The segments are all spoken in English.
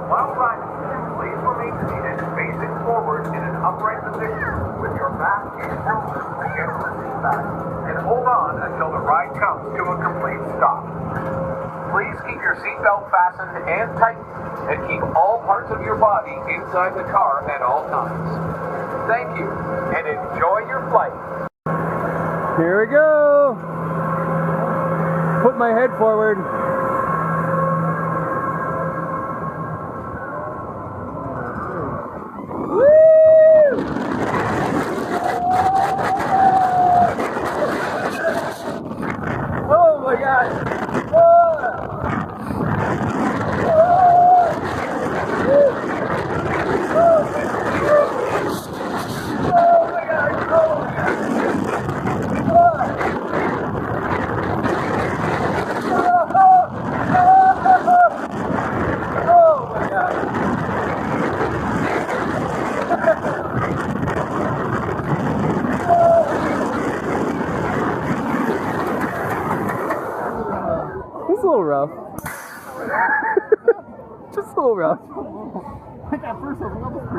While riding, please remain seated facing forward in an upright position with your back and shoulders against the seat back, and hold on until the ride comes to a complete stop. Please keep your seatbelt fastened and tightened, and keep all parts of your body inside the car at all times. Thank you, and enjoy your flight. Here we go. Put my head forward. Oh my God! It's a little rough. Just a little rough. Like at first I was level 3.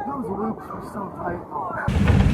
Those loops were so tight.